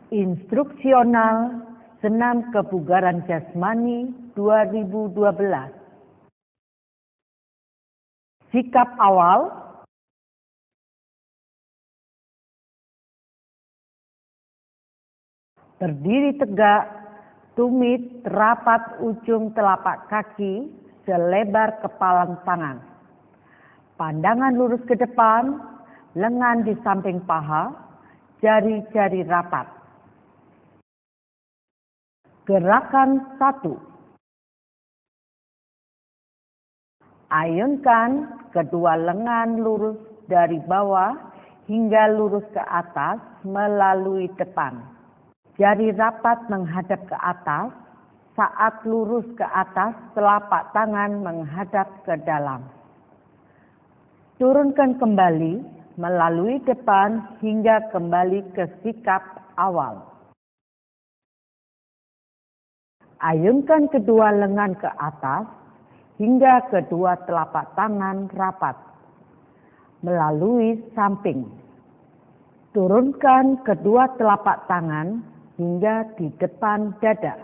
Instruksional Senam Kebugaran Jasmani 2012. Sikap awal. Berdiri tegak, tumit rapat ujung telapak kaki selebar kepalan tangan. Pandangan lurus ke depan, lengan di samping paha, jari-jari rapat. Gerakan 1. Ayunkan kedua lengan lurus dari bawah hingga lurus ke atas melalui depan. Jari rapat menghadap ke atas, saat lurus ke atas telapak tangan menghadap ke dalam. Turunkan kembali melalui depan hingga kembali ke sikap awal. Ayunkan kedua lengan ke atas hingga kedua telapak tangan rapat melalui samping. Turunkan kedua telapak tangan hingga di depan dada.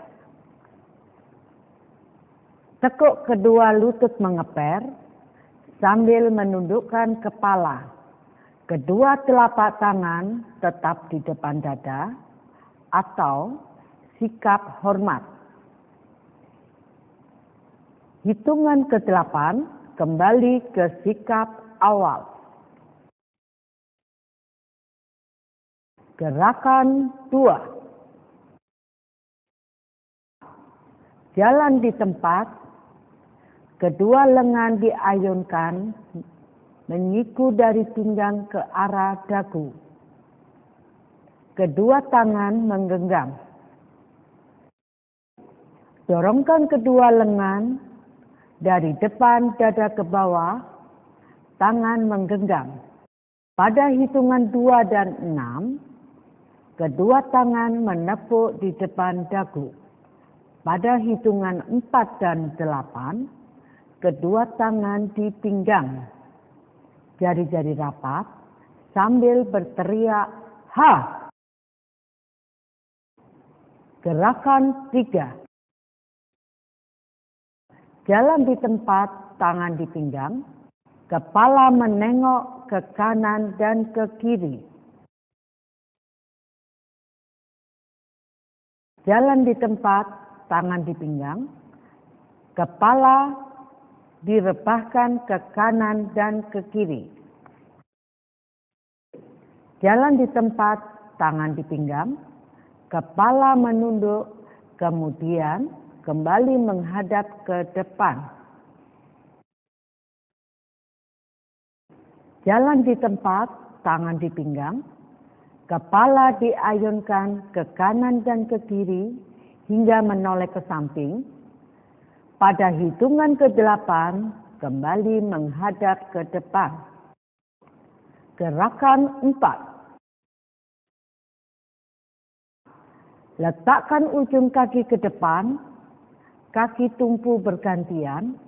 Tekuk kedua lutut mengeper sambil menundukkan kepala. Kedua telapak tangan tetap di depan dada atau sikap hormat. Hitungan ke-8 kembali ke sikap awal. Gerakan 2. Jalan di tempat, kedua lengan diayunkan menyiku dari pinggang ke arah dagu. Kedua tangan menggenggam. Dorongkan kedua lengan dari depan dada ke bawah, tangan menggenggam. Pada hitungan 2 dan 6, kedua tangan menepuk di depan dagu. Pada hitungan 4 dan 8, kedua tangan di pinggang. Jari-jari rapat sambil berteriak, "Ha!" Gerakan 3. Jalan di tempat, tangan di pinggang, kepala menengok ke kanan dan ke kiri. Jalan di tempat, tangan di pinggang, kepala direbahkan ke kanan dan ke kiri. Jalan di tempat, tangan di pinggang, kepala menunduk, kemudian kembali menghadap ke depan. Jalan di tempat, tangan di pinggang, kepala diayunkan ke kanan dan ke kiri hingga menoleh ke samping. Pada hitungan ke-8, kembali menghadap ke depan. Gerakan 4. Letakkan ujung kaki ke depan, kaki tumpu bergantian,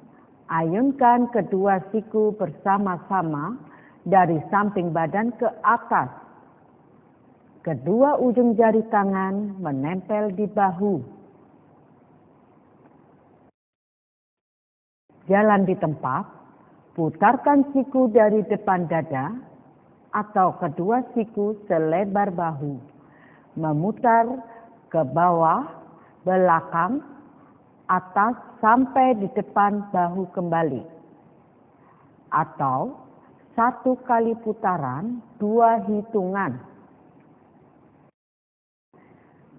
ayunkan kedua siku bersama-sama dari samping badan ke atas. Kedua ujung jari tangan menempel di bahu. Jalan di tempat, putarkan siku dari depan dada atau kedua siku selebar bahu, memutar ke bawah, belakang, atas sampai di depan bahu kembali. Atau 1 kali putaran 2 hitungan.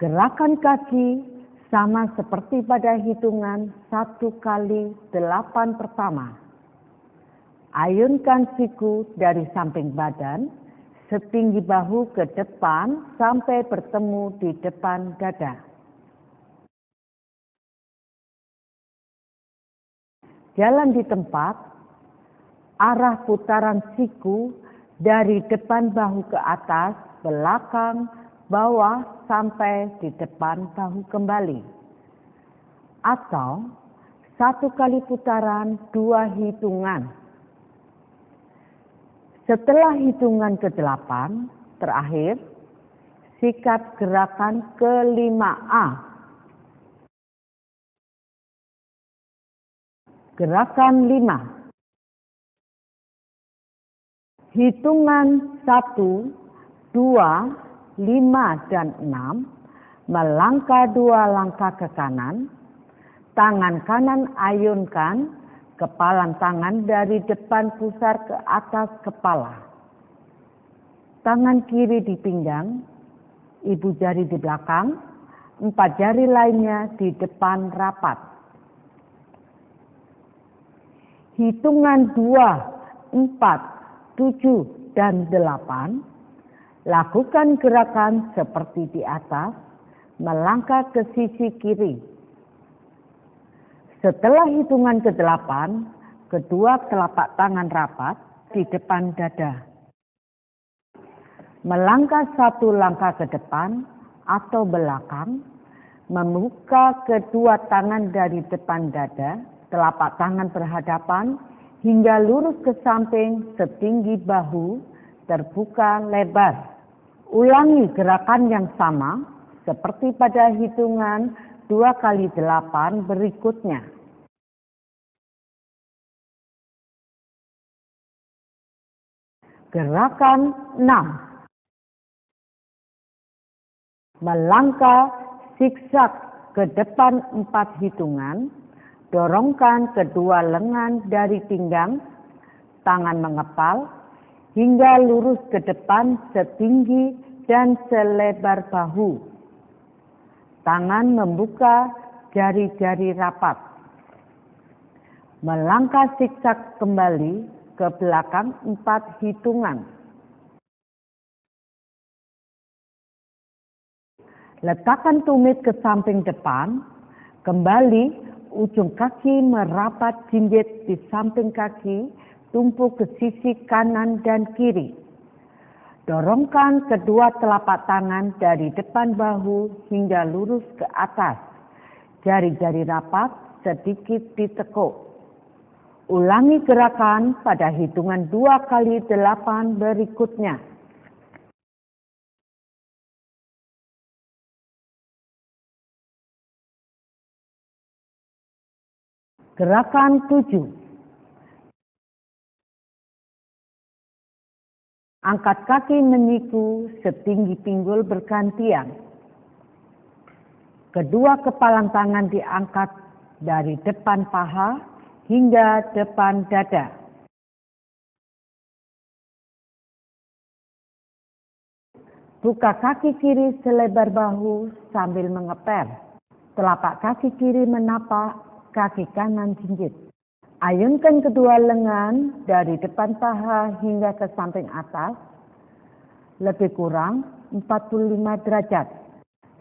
Gerakan kaki sama seperti pada hitungan 1 kali 8 pertama. Ayunkan siku dari samping badan setinggi bahu ke depan sampai bertemu di depan dada. Jalan di tempat, arah putaran siku dari depan bahu ke atas, belakang, bawah sampai di depan bahu kembali. Atau 1 kali putaran 2 hitungan. Setelah hitungan ke-8, terakhir, Sikat gerakan ke-5A. Gerakan 5. Hitungan 1, 2, 5, dan 6. Melangkah 2 langkah ke kanan. Tangan kanan ayunkan, kepalan tangan dari depan pusar ke atas kepala. Tangan kiri di pinggang, ibu jari di belakang, 4 jari lainnya di depan rapat. Hitungan 2, 4, 7, dan 8. Lakukan gerakan seperti di atas, melangkah ke sisi kiri. Setelah hitungan ke-8, kedua telapak tangan rapat di depan dada. Melangkah 1 langkah ke depan atau belakang, membuka kedua tangan dari depan dada, telapak tangan berhadapan hingga lurus ke samping setinggi bahu, terbuka lebar. Ulangi gerakan yang sama seperti pada hitungan 2x8 berikutnya. Gerakan 6. Melangkah zigzag ke depan 4 hitungan, dorongkan kedua lengan dari pinggang, tangan mengepal, hingga lurus ke depan setinggi dan selebar bahu. Tangan membuka, jari-jari rapat. Melangkah zigzag kembali ke belakang 4 hitungan. Letakkan tumit ke samping depan, kembali ujung kaki merapat jinjit di samping kaki, tumpuk ke sisi kanan dan kiri. Dorongkan kedua telapak tangan dari depan bahu hingga lurus ke atas. Jari-jari rapat, sedikit ditekuk. Ulangi gerakan pada hitungan 2x8 berikutnya. Gerakan 7. Angkat kaki menyiku setinggi pinggul bergantian. Kedua kepalan tangan diangkat dari depan paha hingga depan dada. Buka kaki kiri selebar bahu sambil mengeper. Telapak kaki kiri menapak, kaki kanan jinjit. Ayunkan kedua lengan dari depan paha hingga ke samping atas, lebih kurang 45 derajat.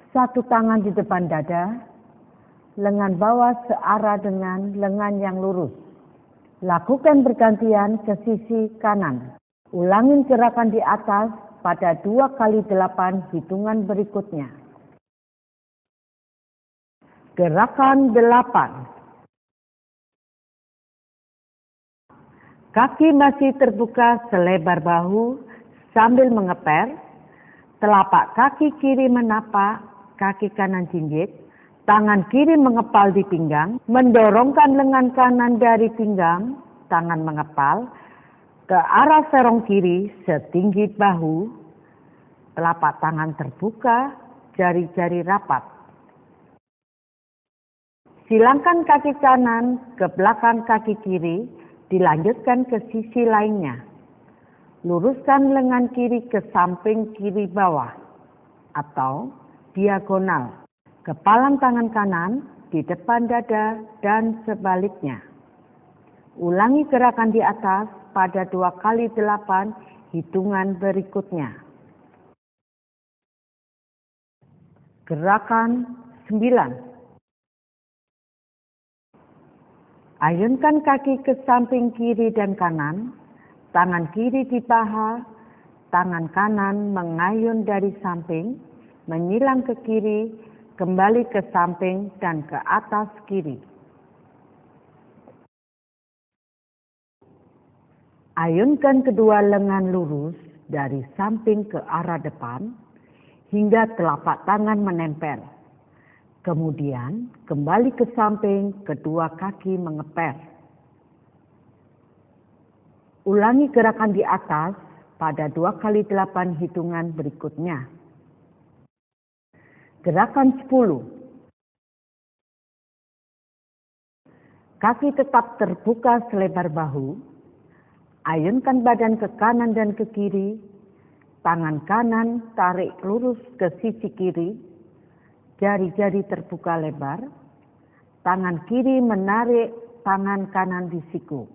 Satu tangan di depan dada, lengan bawah searah dengan lengan yang lurus. Lakukan bergantian ke sisi kanan. Ulangin gerakan di atas pada 2x8 hitungan berikutnya. Gerakan 8. Kaki masih terbuka selebar bahu sambil mengeper, telapak kaki kiri menapak, kaki kanan jinjit, tangan kiri mengepal di pinggang, mendorongkan lengan kanan dari pinggang, tangan mengepal, ke arah serong kiri setinggi bahu, telapak tangan terbuka, jari-jari rapat. Silangkan kaki kanan ke belakang kaki kiri, dilanjutkan ke sisi lainnya. Luruskan lengan kiri ke samping kiri bawah atau diagonal. Kepalan tangan kanan di depan dada dan sebaliknya. Ulangi gerakan di atas pada 2x8 hitungan berikutnya. Gerakan 9. Ayunkan kaki ke samping kiri dan kanan, tangan kiri di paha, tangan kanan mengayun dari samping, menyilang ke kiri, kembali ke samping dan ke atas kiri. Ayunkan kedua lengan lurus dari samping ke arah depan, hingga telapak tangan menempel. Kemudian kembali ke samping, kedua kaki mengepel. Ulangi gerakan di atas pada 2x8 hitungan berikutnya. Gerakan 10. Kaki tetap terbuka selebar bahu. Ayunkan badan ke kanan dan ke kiri. Tangan kanan tarik lurus ke sisi kiri. Jari-jari terbuka lebar. Tangan kiri menarik tangan kanan di siku.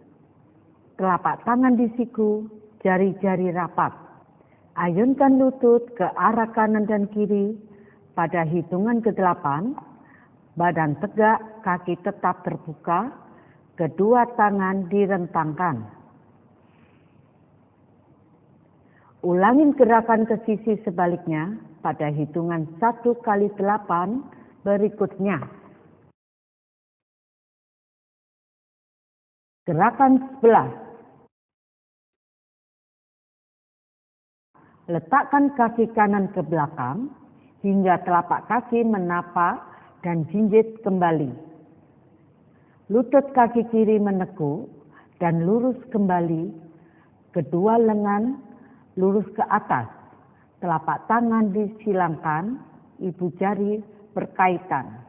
Telapak tangan di siku, jari-jari rapat. Ayunkan lutut ke arah kanan dan kiri. Pada hitungan ke-8, badan tegak, kaki tetap terbuka, kedua tangan direntangkan. Ulangin gerakan ke sisi sebaliknya pada hitungan 1x8 berikutnya. Gerakan 11. Letakkan kaki kanan ke belakang hingga telapak kaki menapa dan jinjit kembali. Lutut kaki kiri menekuk dan lurus kembali. Kedua lengan lurus ke atas. Telapak tangan disilangkan, ibu jari berkaitan.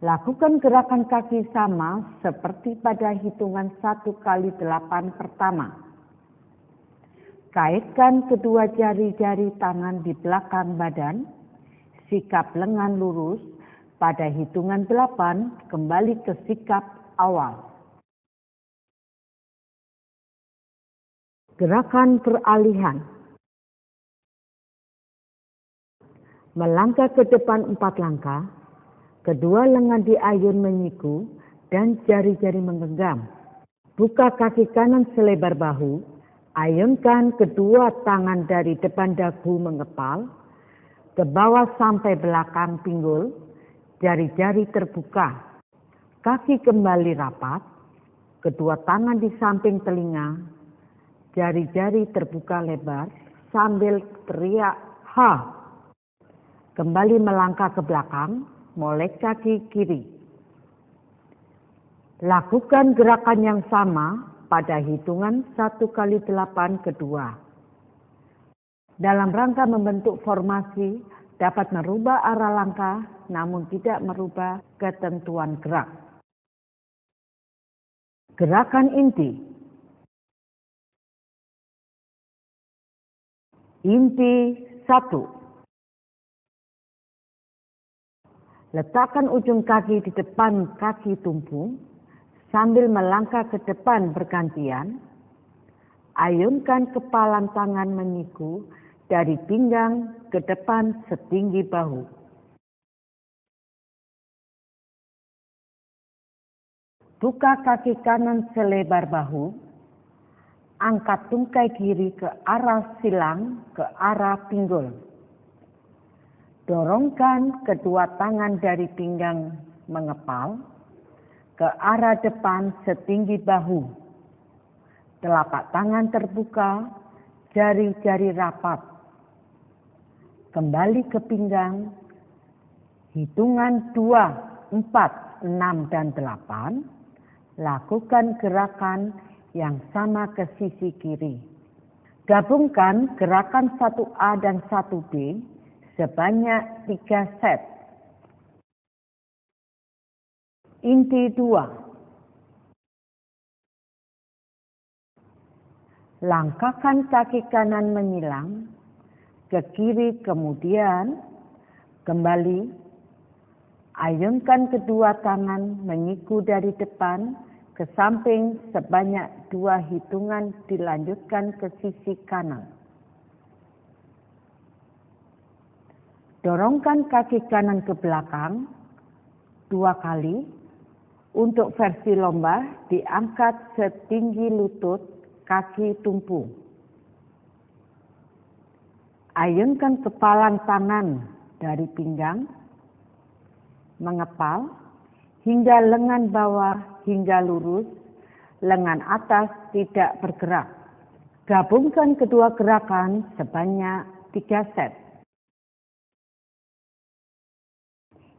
Lakukan gerakan kaki sama seperti pada hitungan 1x8 pertama. Kaitkan kedua jari-jari tangan di belakang badan, sikap lengan lurus, pada hitungan 8 kembali ke sikap awal. Gerakan peralihan. Melangkah ke depan 4 langkah, kedua lengan diayun menyiku dan jari-jari menggenggam. Buka kaki kanan selebar bahu. Ayunkan kedua tangan dari depan dagu mengepal, ke bawah sampai belakang pinggul, jari-jari terbuka. Kaki kembali rapat, kedua tangan di samping telinga, jari-jari terbuka lebar sambil teriak ha. Kembali melangkah ke belakang, molek kaki kiri. Lakukan gerakan yang sama pada hitungan 1x8 kedua. Dalam rangka membentuk formasi dapat merubah arah langkah namun tidak merubah ketentuan gerak. Gerakan inti. Inti 1. Letakkan ujung kaki di depan kaki tumpu. Sambil melangkah ke depan bergantian, ayunkan kepalan tangan menyiku dari pinggang ke depan setinggi bahu. Buka kaki kanan selebar bahu, angkat tungkai kiri ke arah silang, ke arah pinggul. Dorongkan kedua tangan dari pinggang mengepal ke arah depan setinggi bahu. Telapak tangan terbuka, jari-jari rapat. Kembali ke pinggang. Hitungan 2, 4, 6, dan 8. Lakukan gerakan yang sama ke sisi kiri. Gabungkan gerakan 1A dan 1B sebanyak 3 set. Inti 2. Langkahkan kaki kanan menyilang ke kiri, kemudian kembali. Ayunkan kedua tangan menyiku dari depan ke samping sebanyak 2 hitungan, dilanjutkan ke sisi kanan. Dorongkan kaki kanan ke belakang 2 kali. Untuk versi lomba, diangkat setinggi lutut kaki tumpu. Ayunkan kepalan tangan dari pinggang, mengepal, hingga lengan bawah hingga lurus, lengan atas tidak bergerak. Gabungkan kedua gerakan sebanyak 3 set.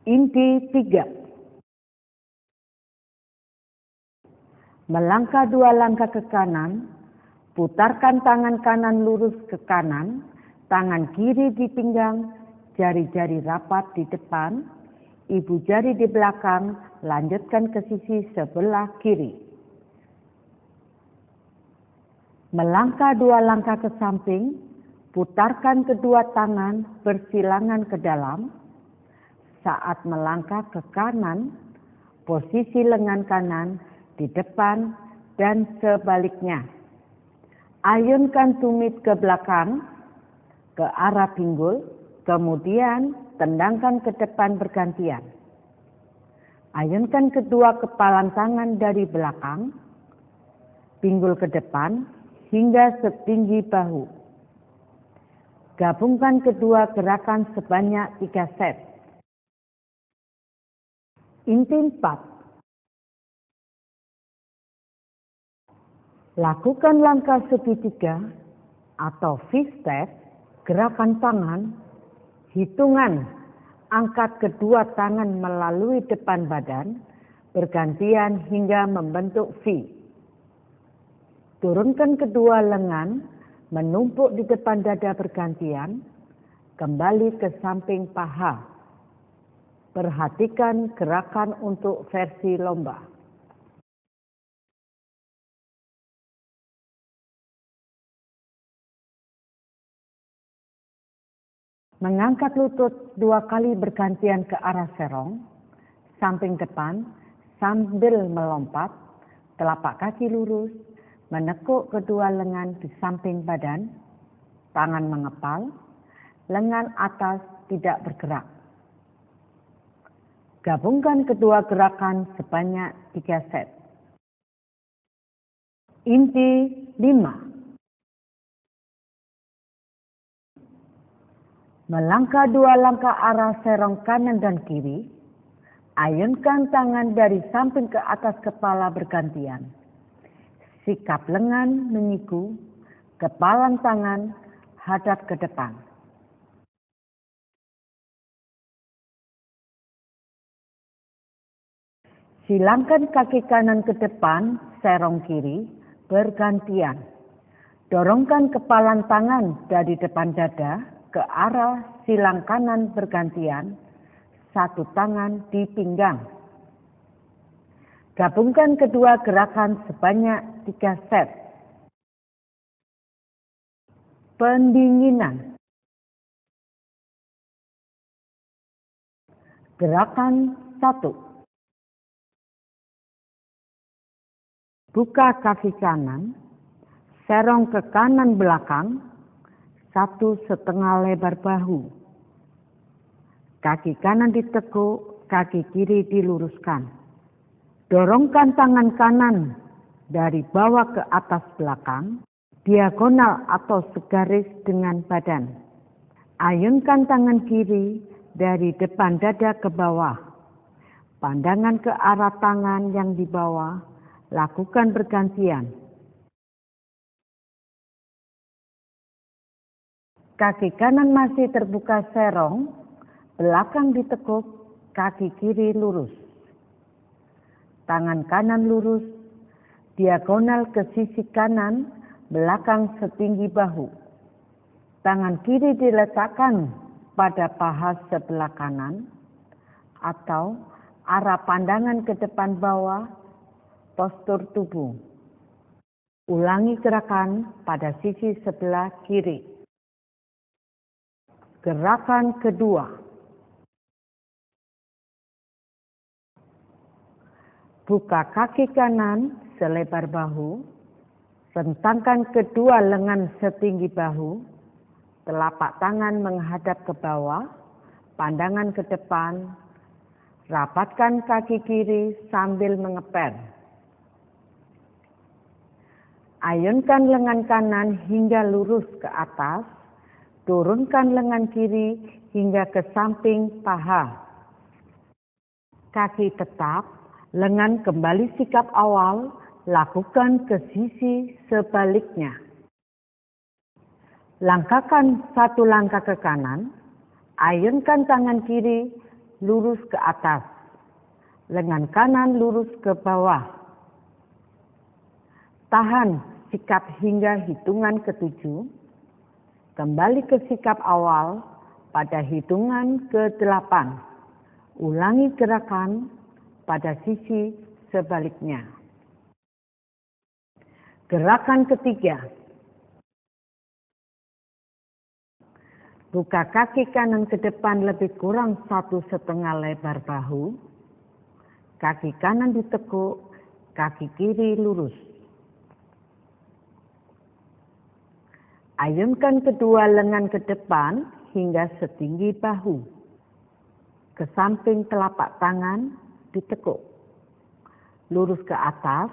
Inti 3. Melangkah 2 langkah ke kanan, putarkan tangan kanan lurus ke kanan, tangan kiri di pinggang, jari-jari rapat di depan, ibu jari di belakang, lanjutkan ke sisi sebelah kiri. Melangkah 2 langkah ke samping, putarkan kedua tangan bersilangan ke dalam. Saat melangkah ke kanan, posisi lengan kanan di depan dan sebaliknya. Ayunkan tumit ke belakang, ke arah pinggul, kemudian tendangkan ke depan bergantian. Ayunkan kedua kepalan tangan dari belakang, pinggul ke depan hingga setinggi bahu. Gabungkan kedua gerakan sebanyak 3 set. Inti 4. Lakukan langkah segitiga atau V-step, gerakan tangan, hitungan, angkat kedua tangan melalui depan badan, bergantian hingga membentuk V. Turunkan kedua lengan, menumpuk di depan dada bergantian, kembali ke samping paha. Perhatikan gerakan untuk versi lomba. Mengangkat lutut 2 kali bergantian ke arah serong, samping depan sambil melompat, telapak kaki lurus, menekuk kedua lengan di samping badan, tangan mengepal, lengan atas tidak bergerak. Gabungkan kedua gerakan sebanyak 3 set. Inti 5. Melangkah 2 langkah arah serong kanan dan kiri, ayunkan tangan dari samping ke atas kepala bergantian. Sikap lengan menyiku, kepalan tangan hadap ke depan. Silangkan kaki kanan ke depan, serong kiri, bergantian. Dorongkan kepalan tangan dari depan dada ke arah silang kanan bergantian, satu tangan di pinggang. Gabungkan kedua gerakan sebanyak 3 set. Pendinginan. Gerakan 1. Buka kaki kanan, serong ke kanan belakang, 1,5 lebar bahu. Kaki kanan ditekuk, kaki kiri diluruskan. Dorongkan tangan kanan dari bawah ke atas belakang, diagonal atau segaris dengan badan. Ayunkan tangan kiri dari depan dada ke bawah. Pandangan ke arah tangan yang di bawah. Lakukan bergantian. Kaki kanan masih terbuka serong, belakang ditekuk, kaki kiri lurus. Tangan kanan lurus, diagonal ke sisi kanan, belakang setinggi bahu. Tangan kiri diletakkan pada paha sebelah kanan atau arah pandangan ke depan bawah, postur tubuh. Ulangi gerakan pada sisi sebelah kiri. Gerakan kedua. Buka kaki kanan selebar bahu, rentangkan kedua lengan setinggi bahu, telapak tangan menghadap ke bawah, pandangan ke depan, rapatkan kaki kiri sambil mengepel. Ayunkan lengan kanan hingga lurus ke atas, turunkan lengan kiri hingga ke samping paha. Kaki tetap, lengan kembali sikap awal, lakukan ke sisi sebaliknya. Langkahkan 1 langkah ke kanan, ayunkan tangan kiri lurus ke atas, lengan kanan lurus ke bawah. Tahan sikap hingga hitungan ke-7, kembali ke sikap awal pada hitungan ke-8. Ulangi gerakan pada sisi sebaliknya. Gerakan ketiga. Buka kaki kanan ke depan lebih kurang 1,5 lebar bahu. Kaki kanan ditekuk, kaki kiri lurus. Ayunkan kedua lengan ke depan hingga setinggi bahu. Ke samping telapak tangan ditekuk. Lurus ke atas,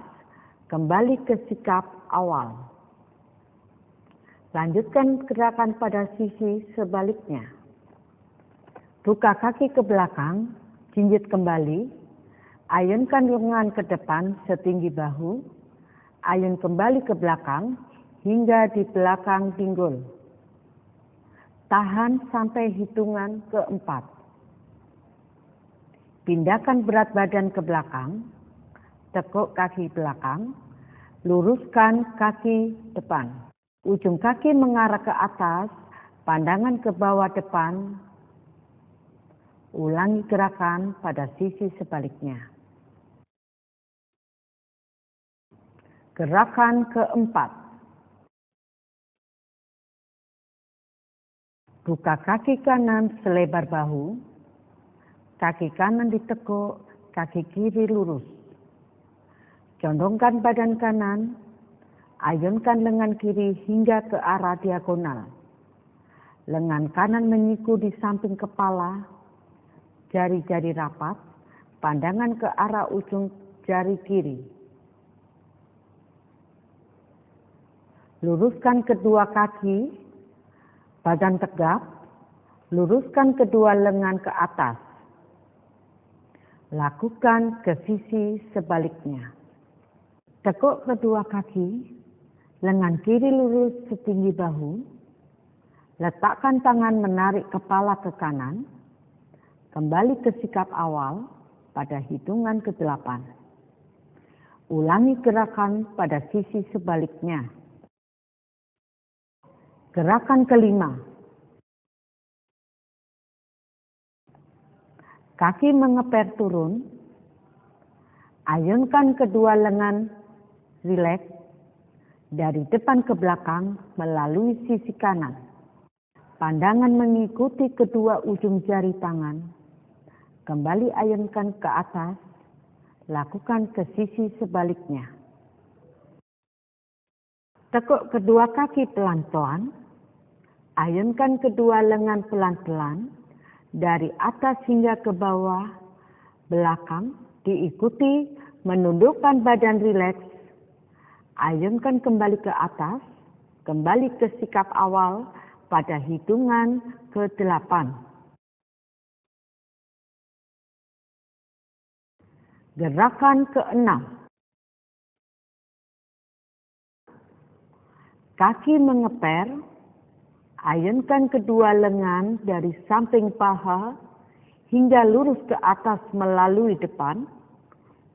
kembali ke sikap awal. Lanjutkan gerakan pada sisi sebaliknya. Buka kaki ke belakang, jinjit kembali, ayunkan lengan ke depan setinggi bahu, ayun kembali ke belakang hingga di belakang pinggul. Tahan sampai hitungan ke-4. Pindahkan berat badan ke belakang, tekuk kaki belakang, luruskan kaki depan. Ujung kaki mengarah ke atas, pandangan ke bawah depan. Ulangi gerakan pada sisi sebaliknya. Gerakan ke-4. Buka kaki kanan selebar bahu, kaki kanan ditekuk, kaki kiri lurus. Condongkan badan kanan, ayunkan lengan kiri hingga ke arah diagonal. Lengan kanan menyiku di samping kepala, jari-jari rapat, pandangan ke arah ujung jari kiri. Luruskan kedua kaki, badan tegap, luruskan kedua lengan ke atas. Lakukan ke sisi sebaliknya. Tekuk kedua kaki, lengan kiri lurus setinggi bahu, letakkan tangan menarik kepala ke kanan, kembali ke sikap awal pada hitungan ke-8. Ulangi gerakan pada sisi sebaliknya. Gerakan ke-5. Kaki mengeper turun, ayunkan kedua lengan rileks dari depan ke belakang melalui sisi kanan. Pandangan mengikuti kedua ujung jari tangan. Kembali ayunkan ke atas, lakukan ke sisi sebaliknya. Tekuk kedua kaki pelan-pelan, ayunkan kedua lengan pelan-pelan dari atas hingga ke bawah, belakang diikuti menundukkan badan rileks. Ayunkan kembali ke atas, kembali ke sikap awal pada hitungan ke-8. Gerakan ke-6. Kaki mengeper, ayunkan kedua lengan dari samping paha hingga lurus ke atas melalui depan.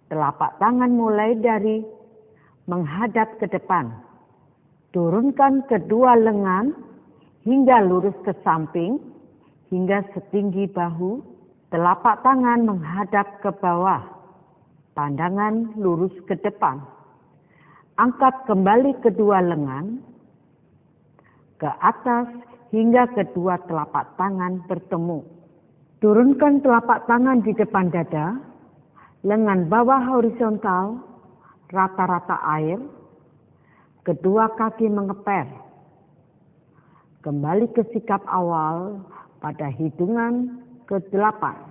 Telapak tangan mulai dari menghadap ke depan. Turunkan kedua lengan hingga lurus ke samping hingga setinggi bahu. Telapak tangan menghadap ke bawah. Pandangan lurus ke depan. Angkat kembali kedua lengan ke atas hingga kedua telapak tangan bertemu. Turunkan telapak tangan di depan dada, lengan bawah horizontal, rata-rata air, kedua kaki mengeper. Kembali ke sikap awal pada hitungan ke-8.